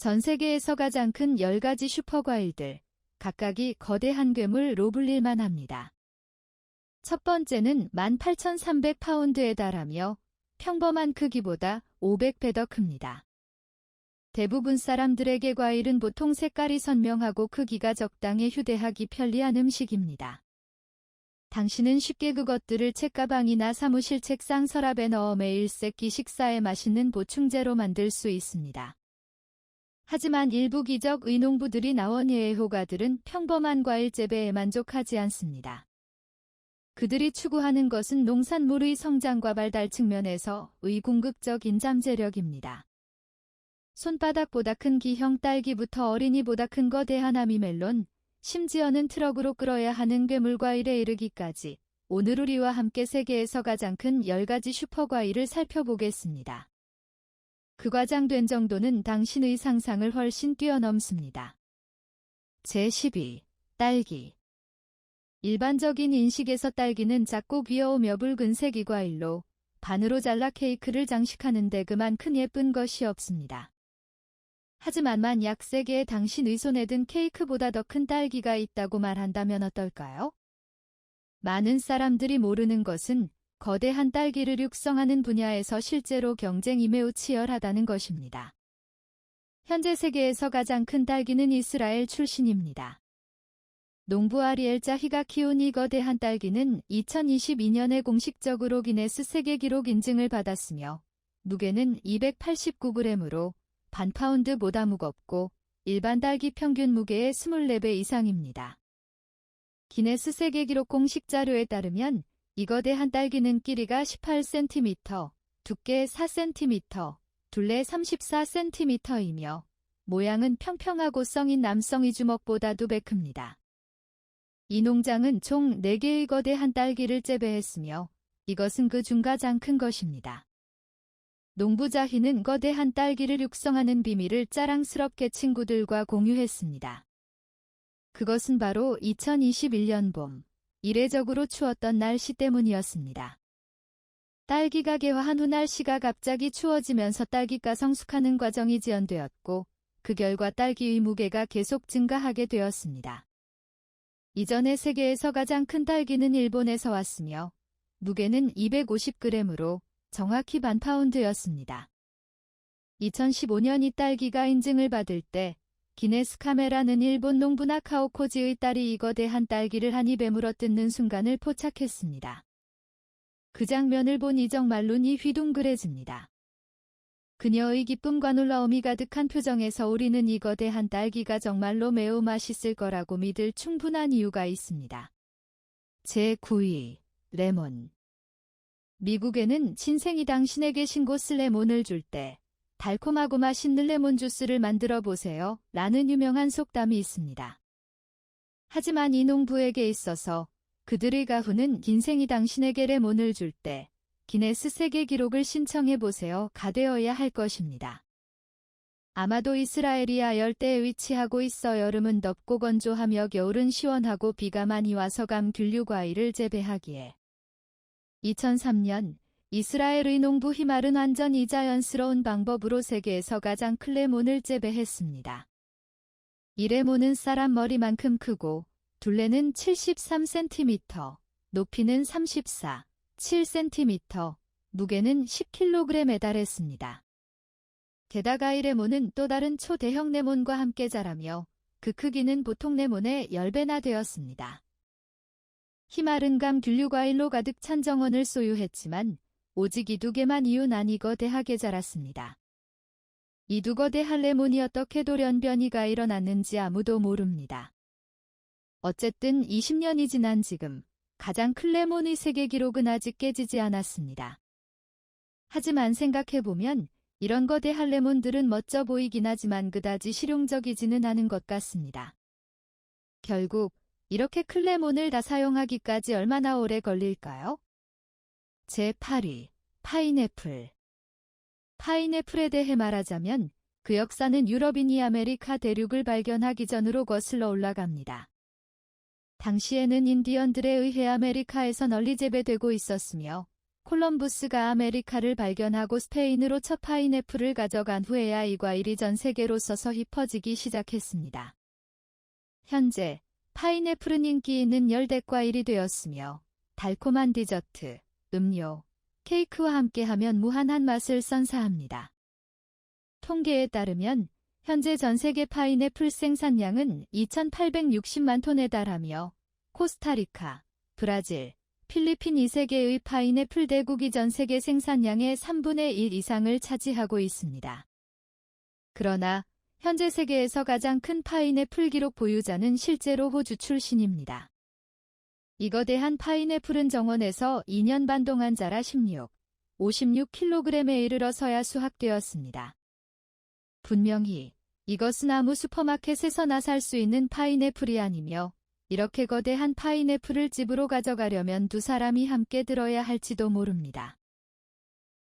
전 세계에서 가장 큰 10가지 슈퍼과일들, 각각이 거대한 괴물로 불릴만 합니다. 첫 번째는 18,300파운드에 달하며 평범한 크기보다 500배 더 큽니다. 대부분 사람들에게 과일은 보통 색깔이 선명하고 크기가 적당해 휴대하기 편리한 음식입니다. 당신은 쉽게 그것들을 책가방이나 사무실 책상 서랍에 넣어 매일 세끼 식사에 맛있는 보충제로 만들 수 있습니다. 하지만 일부 기적 의농부들이 나온 예의 효과들은 평범한 과일 재배에 만족하지 않습니다. 그들이 추구하는 것은 농산물의 성장과 발달 측면에서 궁극적인 잠재력입니다. 손바닥보다 큰 기형 딸기부터 어린이보다 큰 거대한 아미멜론, 심지어는 트럭으로 끌어야 하는 괴물과일에 이르기까지 오늘 우리와 함께 세계에서 가장 큰 10가지 슈퍼과일을 살펴보겠습니다. 그 과장된 정도는 당신의 상상을 훨씬 뛰어넘습니다. 제12. 딸기. 일반적인 인식에서 딸기는 작고 귀여우며 붉은색 과일로 반으로 잘라 케이크를 장식하는 데 그만큼 예쁜 것이 없습니다. 하지만 만약 세계에 당신의 손에 든 케이크보다 더 큰 딸기가 있다고 말한다면 어떨까요? 많은 사람들이 모르는 것은 거대한 딸기를 육성하는 분야에서 실제로 경쟁이 매우 치열하다는 것입니다. 현재 세계에서 가장 큰 딸기는 이스라엘 출신입니다. 농부 아리엘 자히가 키운 이 거대한 딸기는 2022년에 공식적으로 기네스 세계 기록 인증을 받았으며 무게는 289g으로 반 파운드보다 무겁고 일반 딸기 평균 무게의 24배 이상입니다. 기네스 세계 기록 공식 자료에 따르면 이 거대한 딸기는 길이가 18cm, 두께 4cm, 둘레 34cm이며 모양은 평평하고 성인 남성의 주먹보다 2배 큽니다. 이 농장은 총 4개의 거대한 딸기를 재배했으며 이것은 그 중 가장 큰 것입니다. 농부 자히는 거대한 딸기를 육성하는 비밀을 자랑스럽게 친구들과 공유했습니다. 그것은 바로 2021년 봄, 이례적으로 추웠던 날씨 때문이었습니다. 딸기가 개화한 후 날씨가 갑자기 추워지면서 딸기가 성숙하는 과정이 지연되었고 그 결과 딸기의 무게가 계속 증가하게 되었습니다. 이전에 세계에서 가장 큰 딸기는 일본에서 왔으며 무게는 250g으로 정확히 반 파운드였습니다. 2015년 이 딸기가 인증을 받을 때 기네스 카메라는 일본 농부 나카오 코지의 딸이 이 거대한 딸기를 한 입에 물어뜯는 순간을 포착했습니다. 그 장면을 보니 정말 눈이 휘둥그레집니다. 그녀의 기쁨과 놀라움이 가득한 표정에서 우리는 이 거대한 딸기가 정말로 매우 맛있을 거라고 믿을 충분한 이유가 있습니다. 제9위. 레몬. 미국에는 신생이 당신에게 신고스 레몬을 줄 때 달콤하고 맛있는 레몬 주스를 만들어 보세요 라는 유명한 속담이 있습니다. 하지만 이 농부에게 있어서 그들의 가훈은 인생이 당신에게 레몬을 줄 때 기네스 세계 기록을 신청해 보세요가 되어야 할 것입니다. 아마도 이스라엘이 아열대에 위치하고 있어 여름은 덥고 건조하며 겨울은 시원하고 비가 많이 와서 감귤류 과일을 재배하기에 2003년 이스라엘의 농부 히말은 완전히 자연스러운 방법으로 세계에서 가장 큰 레몬을 재배했습니다. 이 레몬은 사람 머리만큼 크고 둘레는 73cm, 높이는 34.7cm, 무게는 10kg에 달했습니다. 게다가 이 레몬은 또 다른 초대형 레몬과 함께 자라며 그 크기는 보통 레몬의 10배나 되었습니다. 히말은 감귤류 과일로 가득 찬 정원을 소유했지만 오직 이 2개만 이유난 이 거대하게 자랐습니다. 이 2 거대한 레몬이 어떻게 돌연변이가 일어났는지 아무도 모릅니다. 어쨌든 20년이 지난 지금 가장 큰 레몬의 세계 기록은 아직 깨지지 않았습니다. 하지만 생각해보면 이런 거대한 레몬들은 멋져 보이긴 하지만 그다지 실용적이지는 않은 것 같습니다. 결국 이렇게 큰 레몬을 다 사용하기까지 얼마나 오래 걸릴까요? 제8위. 파인애플. 파인애플에 대해 말하자면 그 역사는 유럽인이 아메리카 대륙을 발견하기 전으로 거슬러 올라갑니다. 당시에는 인디언들에 의해 아메리카에서 널리 재배되고 있었으며 콜럼부스가 아메리카를 발견하고 스페인으로 첫 파인애플을 가져간 후에야 이 과일이 전 세계로 서서히 퍼지기 시작했습니다. 현재 파인애플은 인기 있는 열대과일이 되었으며 달콤한 디저트, 음료, 케이크와 함께하면 무한한 맛을 선사합니다. 통계에 따르면 현재 전 세계 파인애플 생산량은 2,860만 톤에 달하며 코스타리카, 브라질, 필리핀 2세계의 파인애플 대국이 전 세계 생산량의 3분의 1 이상을 차지하고 있습니다. 그러나 현재 세계에서 가장 큰 파인애플 기록 보유자는 실제로 호주 출신입니다. 이 거대한 파인애플은 정원에서 2년 반 동안 자라 56kg에 이르러서야 수확되었습니다. 분명히 이것은 아무 슈퍼마켓에서나 살 수 있는 파인애플이 아니며 이렇게 거대한 파인애플을 집으로 가져가려면 두 사람이 함께 들어야 할지도 모릅니다.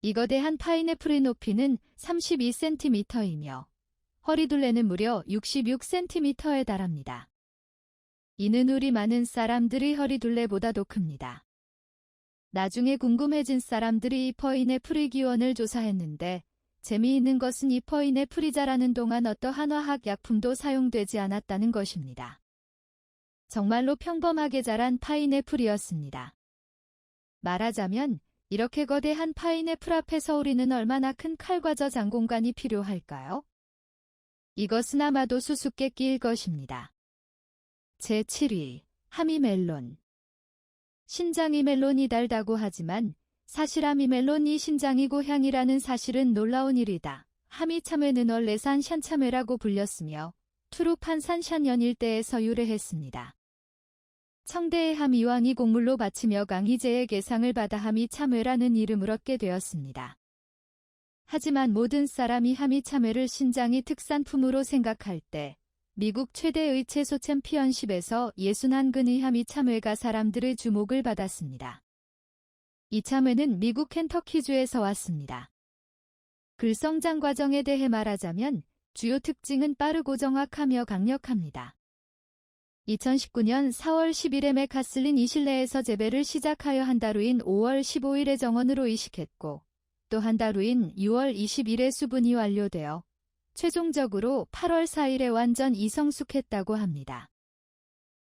이 거대한 파인애플의 높이는 32cm이며 허리둘레는 무려 66cm에 달합니다. 이는 우리 많은 사람들의 허리둘레보다도 큽니다. 나중에 궁금해진 사람들이 이 파인애플의 기원을 조사했는데 재미있는 것은 이 파인애플이 자라는 동안 어떠한 화학 약품도 사용되지 않았다는 것입니다. 정말로 평범하게 자란 파인애플이었습니다. 말하자면 이렇게 거대한 파인애플 앞에서 우리는 얼마나 큰 칼과 저장 공간이 필요할까요? 이것은 아마도 수수께끼일 것입니다. 제7위, 하미멜론. 신장이 멜론이 달다고 하지만 사실 하미멜론이 신장이 고향이라는 사실은 놀라운 일이다. 하미참외는 원래 산샨참외라고 불렸으며 투르판산샨현 일대에서 유래했습니다. 청대의 하미왕이 곡물로 바치며 강희제의 계상을 받아 하미참외라는 이름을 얻게 되었습니다. 하지만 모든 사람이 하미참외를 신장이 특산품으로 생각할 때 미국 최대의 채소 챔피언십에서 61근의 하미참외가 사람들의 주목을 받았습니다. 이 참외는 미국 켄터키주에서 왔습니다. 글성장 과정에 대해 말하자면 주요 특징은 빠르고 정확하며 강력합니다. 2019년 4월 10일에 맥카슬린 이실내에서 재배를 시작하여 한 달 후인 5월 15일에 정원으로 이식했고 또 한 달 후인 6월 20일에 수분이 완료되어 최종적으로 8월 4일에 완전 이성숙했다고 합니다.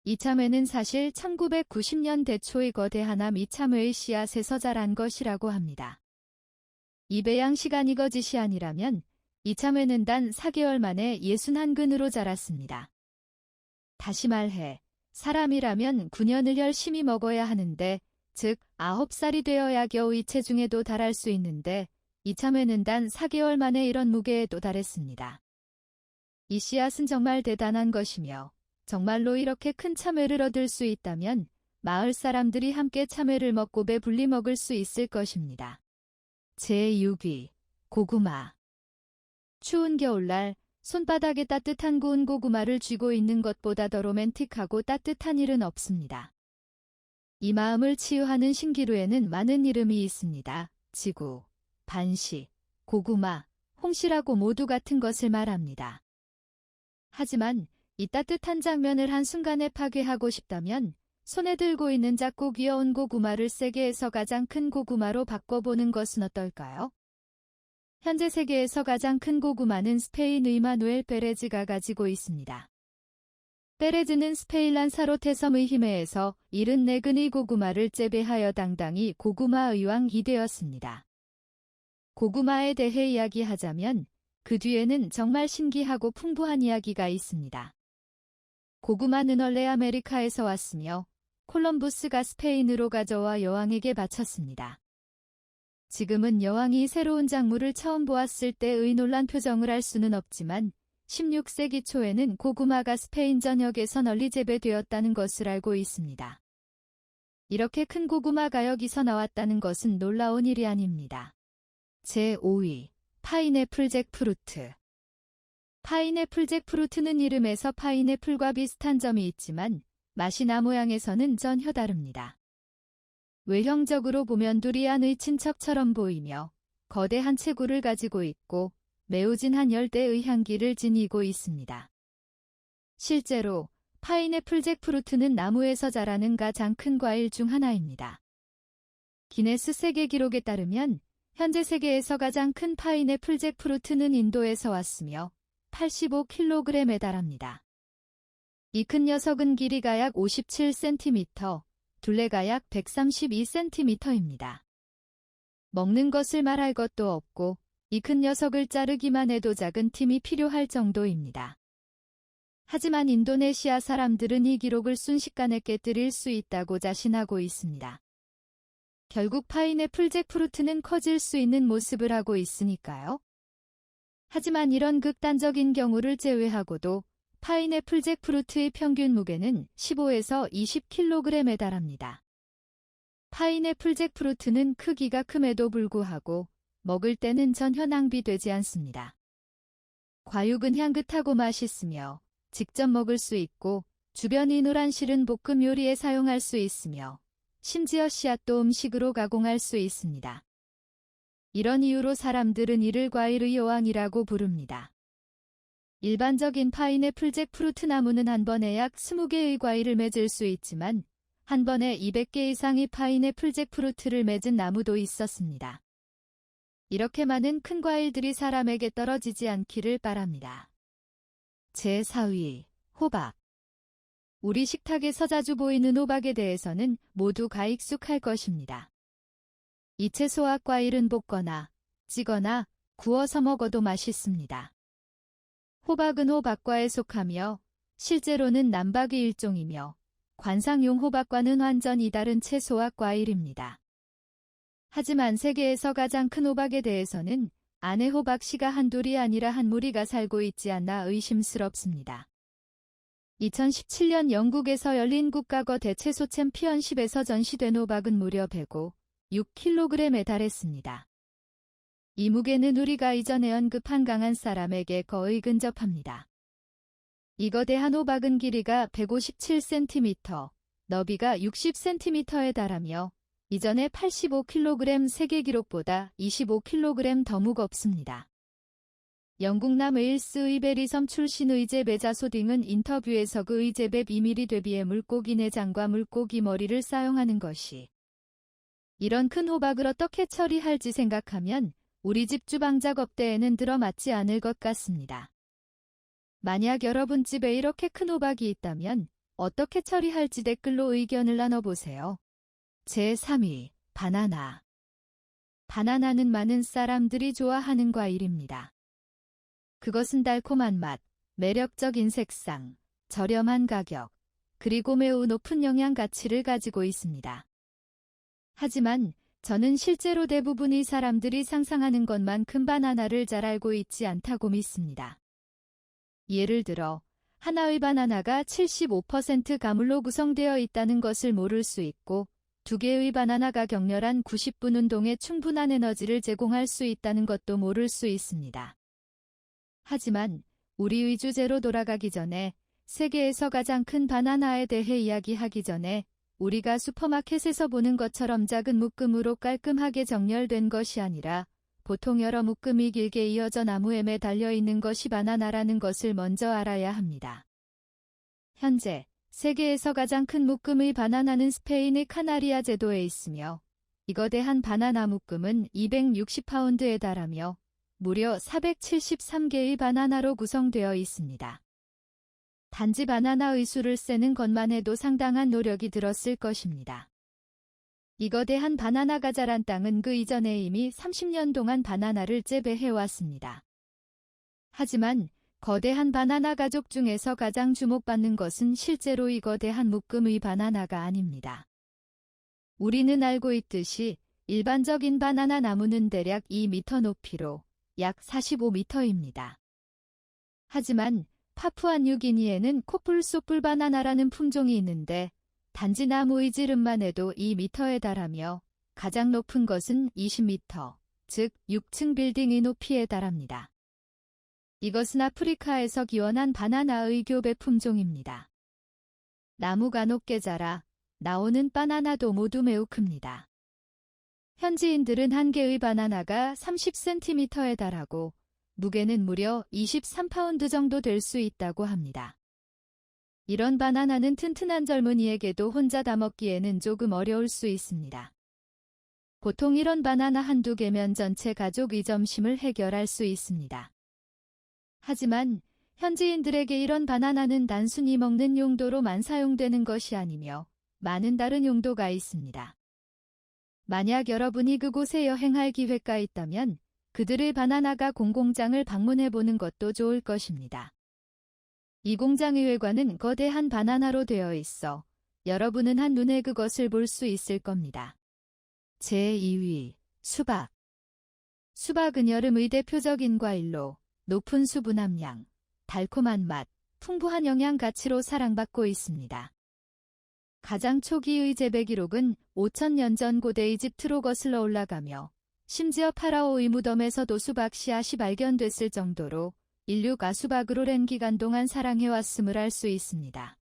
이 참외는 사실 1990년대 초의 거대한 하미참외의 씨앗에서 자란 것이라고 합니다. 이 배양 시간이 거짓이 아니라면 이 참외는 단 4개월 만에 61근으로 자랐습니다. 다시 말해 사람이라면 9년을 열심히 먹어야 하는데 즉 9살이 되어야 겨우 이 체중에도 달할 수 있는데 이 참외는 단 4개월 만에 이런 무게에 도달했습니다. 이 씨앗은 정말 대단한 것이며 정말로 이렇게 큰 참외를 얻을 수 있다면 마을 사람들이 함께 참외를 먹고 배불리 먹을 수 있을 것입니다. 제6위, 고구마. 추운 겨울날 손바닥에 따뜻한 구운 고구마를 쥐고 있는 것보다 더 로맨틱하고 따뜻한 일은 없습니다. 이 마음을 치유하는 신기루에는 많은 이름이 있습니다. 지구, 반시, 고구마, 홍시라고 모두 같은 것을 말합니다. 하지만 이 따뜻한 장면을 한순간에 파괴하고 싶다면 손에 들고 있는 작고 귀여운 고구마를 세계에서 가장 큰 고구마로 바꿔보는 것은 어떨까요? 현재 세계에서 가장 큰 고구마는 스페인의 마누엘 페레즈가 가지고 있습니다. 페레즈는 스페인 란사로테 섬의 히메에서 74근의 고구마를 재배하여 당당히 고구마의 왕이 되었습니다. 고구마에 대해 이야기하자면 그 뒤에는 정말 신기하고 풍부한 이야기가 있습니다. 고구마는 원래 아메리카에서 왔으며 콜럼부스가 스페인으로 가져와 여왕에게 바쳤습니다. 지금은 여왕이 새로운 작물을 처음 보았을 때의 놀란 표정을 알 수는 없지만 16세기 초에는 고구마가 스페인 전역에서 널리 재배되었다는 것을 알고 있습니다. 이렇게 큰 고구마가 여기서 나왔다는 것은 놀라운 일이 아닙니다. 제5위, 파인애플 잭프루트. 파인애플 잭프루트는 이름에서 파인애플과 비슷한 점이 있지만 맛이나 모양에서는 전혀 다릅니다. 외형적으로 보면 두리안의 친척처럼 보이며 거대한 체구를 가지고 있고 매우 진한 열대의 향기를 지니고 있습니다. 실제로 파인애플 잭프루트는 나무에서 자라는 가장 큰 과일 중 하나입니다. 기네스 세계 기록에 따르면 현재 세계에서 가장 큰 파인애플 잭프루트는 인도에서 왔으며 85kg에 달합니다. 이 큰 녀석은 길이가 약 57cm, 둘레가 약 132cm입니다. 먹는 것을 말할 것도 없고 이 큰 녀석을 자르기만 해도 작은 팀이 필요할 정도입니다. 하지만 인도네시아 사람들은 이 기록을 순식간에 깨뜨릴 수 있다고 자신하고 있습니다. 결국 파인애플 잭프루트는 커질 수 있는 모습을 하고 있으니까요. 하지만 이런 극단적인 경우를 제외하고도 파인애플 잭프루트의 평균 무게는 15에서 20kg에 달합니다. 파인애플 잭프루트는 크기가 큼에도 불구하고 먹을 때는 전혀 낭비되지 않습니다. 과육은 향긋하고 맛있으며 직접 먹을 수 있고 주변이 노란 실은 볶음 요리에 사용할 수 있으며 심지어 씨앗도 음식으로 가공할 수 있습니다. 이런 이유로 사람들은 이를 과일의 여왕이라고 부릅니다. 일반적인 파인애플 잭프루트 나무는 한 번에 약 20개의 과일을 맺을 수 있지만 한 번에 200개 이상의 파인애플 잭프루트를 맺은 나무도 있었습니다. 이렇게 많은 큰 과일들이 사람에게 떨어지지 않기를 바랍니다. 제4위, 호박. 우리 식탁에서 자주 보이는 호박에 대해서는 모두가 익숙할 것입니다. 이 채소와 과일은 볶거나 찌거나 구워서 먹어도 맛있습니다. 호박은 호박과에 속하며 실제로는 남박의 일종이며 관상용 호박과는 완전히 다른 채소와 과일입니다. 하지만 세계에서 가장 큰 호박에 대해서는 안에 호박씨가 한둘이 아니라 한 무리가 살고 있지 않나 의심스럽습니다. 2017년 영국에서 열린 국가거 대채소 챔피언십에서 전시된 호박은 무려 106kg에 달했습니다. 이 무게는 우리가 이전에 언급한 강한 사람에게 거의 근접합니다. 이 거대한 호박은 길이가 157cm, 너비가 60cm에 달하며 이전의 85kg 세계 기록보다 25kg 더 무겁습니다. 영국 남웨일스 의베리섬 출신 의제베 자소딩은 인터뷰에서 그 의제베 비밀이 되비에 물고기 내장과 물고기 머리를 사용하는 것이 이런 큰 호박을 어떻게 처리할지 생각하면 우리 집 주방 작업대에는 들어맞지 않을 것 같습니다. 만약 여러분 집에 이렇게 큰 호박이 있다면 어떻게 처리할지 댓글로 의견을 나눠보세요. 제3위, 바나나. 바나나는 많은 사람들이 좋아하는 과일입니다. 그것은 달콤한 맛, 매력적인 색상, 저렴한 가격, 그리고 매우 높은 영양 가치를 가지고 있습니다. 하지만 저는 실제로 대부분의 사람들이 상상하는 것만큼 바나나를 잘 알고 있지 않다고 믿습니다. 예를 들어 하나의 바나나가 75% 가물로 구성되어 있다는 것을 모를 수 있고 2개의 바나나가 격렬한 90분 운동에 충분한 에너지를 제공할 수 있다는 것도 모를 수 있습니다. 하지만 우리의 주제로 돌아가기 전에 세계에서 가장 큰 바나나에 대해 이야기하기 전에 우리가 슈퍼마켓에서 보는 것처럼 작은 묶음으로 깔끔하게 정렬된 것이 아니라 보통 여러 묶음이 길게 이어져 나무에 매달려 있는 것이 바나나라는 것을 먼저 알아야 합니다. 현재 세계에서 가장 큰 묶음의 바나나는 스페인의 카나리아 제도에 있으며 이 거대한 바나나 묶음은 260파운드에 달하며 무려 473개의 바나나로 구성되어 있습니다. 단지 바나나의 수를 세는 것만 해도 상당한 노력이 들었을 것입니다. 이 거대한 바나나가 자란 땅은 그 이전에 이미 30년 동안 바나나를 재배해왔습니다. 하지만 거대한 바나나 가족 중에서 가장 주목받는 것은 실제로 이 거대한 묶음의 바나나가 아닙니다. 우리는 알고 있듯이 일반적인 바나나 나무는 대략 2m 높이로 약 45m입니다. 하지만 파푸아뉴기니에는 코뿔소뿔 바나나라는 품종이 있는데 단지 나무의 지름만 해도 2m에 달하며 가장 높은 것은 20m, 즉 6층 빌딩의 높이에 달합니다. 이것은 아프리카에서 기원한 바나나의 교배 품종입니다. 나무가 높게 자라 나오는 바나나도 모두 매우 큽니다. 현지인들은 한 개의 바나나가 30cm에 달하고 무게는 무려 23파운드 정도 될 수 있다고 합니다. 이런 바나나는 튼튼한 젊은이에게도 혼자 다 먹기에는 조금 어려울 수 있습니다. 보통 이런 바나나 한두 개면 전체 가족의 점심을 해결할 수 있습니다. 하지만 현지인들에게 이런 바나나는 단순히 먹는 용도로만 사용되는 것이 아니며 많은 다른 용도가 있습니다. 만약 여러분이 그곳에 여행할 기회가 있다면 그들의 바나나가 공장을 방문해 보는 것도 좋을 것입니다. 이 공장의 외관은 거대한 바나나로 되어 있어 여러분은 한눈에 그것을 볼 수 있을 겁니다. 제2위, 수박. 수박은 여름의 대표적인 과일로 높은 수분 함량, 달콤한 맛, 풍부한 영양 가치로 사랑받고 있습니다. 가장 초기의 재배 기록은 5000년 전 고대 이집트로 거슬러 올라가며 심지어 파라오의 무덤에서도 수박 씨앗이 발견됐을 정도로 인류가 수박을 오랜 기간 동안 사랑해왔음을 알 수 있습니다.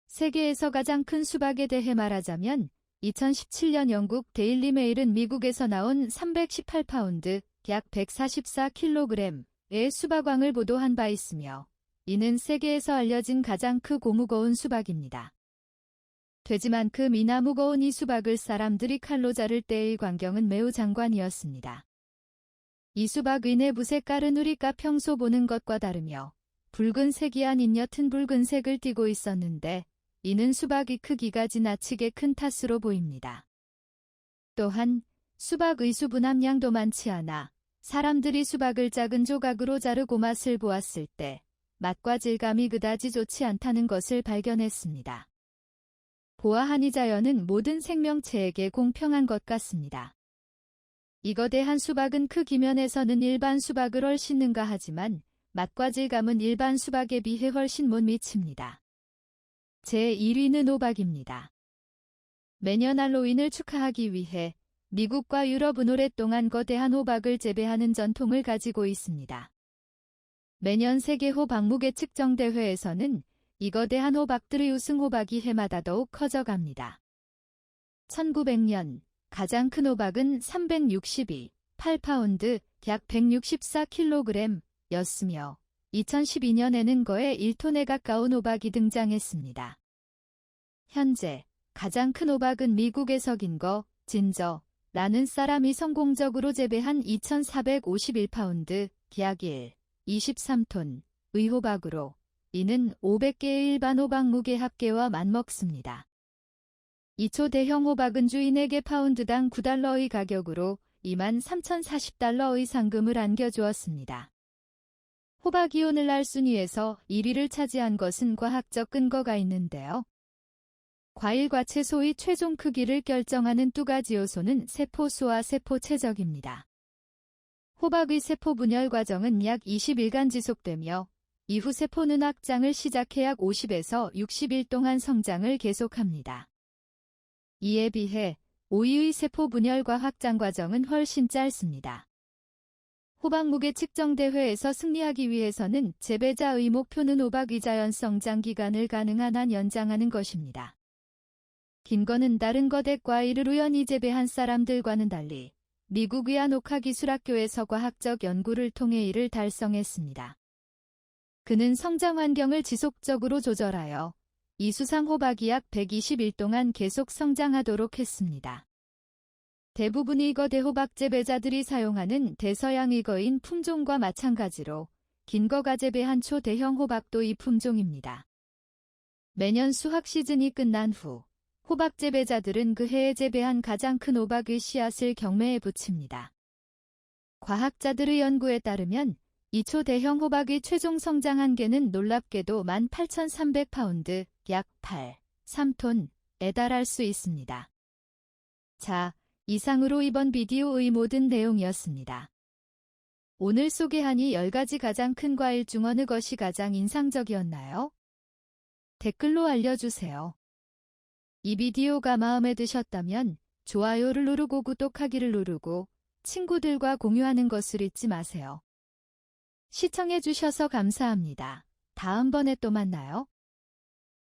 세계에서 가장 큰 수박에 대해 말하자면 2017년 영국 데일리 메일은 미국에서 나온 318파운드, 약 144kg의 수박왕을 보도한 바 있으며 이는 세계에서 알려진 가장 크고 무거운 수박입니다. 돼지만큼이나 무거운 이 수박을 사람들이 칼로 자를 때의 광경은 매우 장관이었습니다. 이 수박의 내부 색깔은 우리가 평소 보는 것과 다르며 붉은색이 아닌 옅은 붉은색을 띠고 있었는데 이는 수박의 크기가 지나치게 큰 탓으로 보입니다. 또한 수박의 수분 함량도 많지 않아 사람들이 수박을 작은 조각으로 자르고 맛을 보았을 때 맛과 질감이 그다지 좋지 않다는 것을 발견했습니다. 보아하니 자연은 모든 생명체에게 공평한 것 같습니다. 이 거대한 수박은 크기면에서는 일반 수박을 훨씬 능가하지만 맛과 질감은 일반 수박에 비해 훨씬 못 미칩니다. 제1위는 호박입니다. 매년 할로윈을 축하하기 위해 미국과 유럽은 오랫동안 거대한 호박을 재배하는 전통을 가지고 있습니다. 매년 세계 호박 무게 측정 대회에서는 이 거대한 호박들의 우승 호박이 해마다 더욱 커져갑니다. 1900년 가장 큰 호박은 362.8파운드, 약 164kg였으며 2012년에는 거의 1톤에 가까운 호박이 등장했습니다. 현재 가장 큰 호박은 미국에서 긴거, 진저라는 사람이 성공적으로 재배한 2451파운드, 약 23톤의 호박으로 이는 500개의 일반 호박 무게 합계와 맞먹습니다. 이 초대형 호박은 주인에게 파운드당 $9의 가격으로 23,040달러의 상금을 안겨주었습니다. 호박이 오늘날 순위에서 1위를 차지한 것은 과학적 근거가 있는데요. 과일과 채소의 최종 크기를 결정하는 두 가지 요소는 세포수와 세포체적입니다. 호박의 세포 분열 과정은 약 20일간 지속되며 이후 세포는 확장을 시작해 약 50에서 60일 동안 성장을 계속합니다. 이에 비해 오이의 세포 분열과 확장 과정은 훨씬 짧습니다. 호박 무게 측정 대회에서 승리하기 위해서는 재배자의 목표는 호박의 자연 성장 기간을 가능한 한 연장하는 것입니다. 긴거는 다른 거대 과일을 우연히 재배한 사람들과는 달리 미국의 아노카기술학교에서 과학적 연구를 통해 이를 달성했습니다. 그는 성장 환경을 지속적으로 조절하여 이 수상 호박이 약 120일 동안 계속 성장하도록 했습니다. 대부분의 거대 호박 재배자들이 사용하는 대서양 이거인 품종과 마찬가지로 긴거가 재배한 초대형 호박도 이 품종입니다. 매년 수확 시즌이 끝난 후 호박 재배자들은 그 해에 재배한 가장 큰 호박의 씨앗을 경매에 붙입니다. 과학자들의 연구에 따르면 이 초대형 호박의 최종 성장 한계는 놀랍게도 18,300파운드, 약 3톤에 달할 수 있습니다. 자, 이상으로 이번 비디오의 모든 내용이었습니다. 오늘 소개한 이 10가지 가장 큰 과일 중 어느 것이 가장 인상적이었나요? 댓글로 알려주세요. 이 비디오가 마음에 드셨다면 좋아요를 누르고 구독하기를 누르고 친구들과 공유하는 것을 잊지 마세요. 시청해주셔서 감사합니다. 다음번에 또 만나요.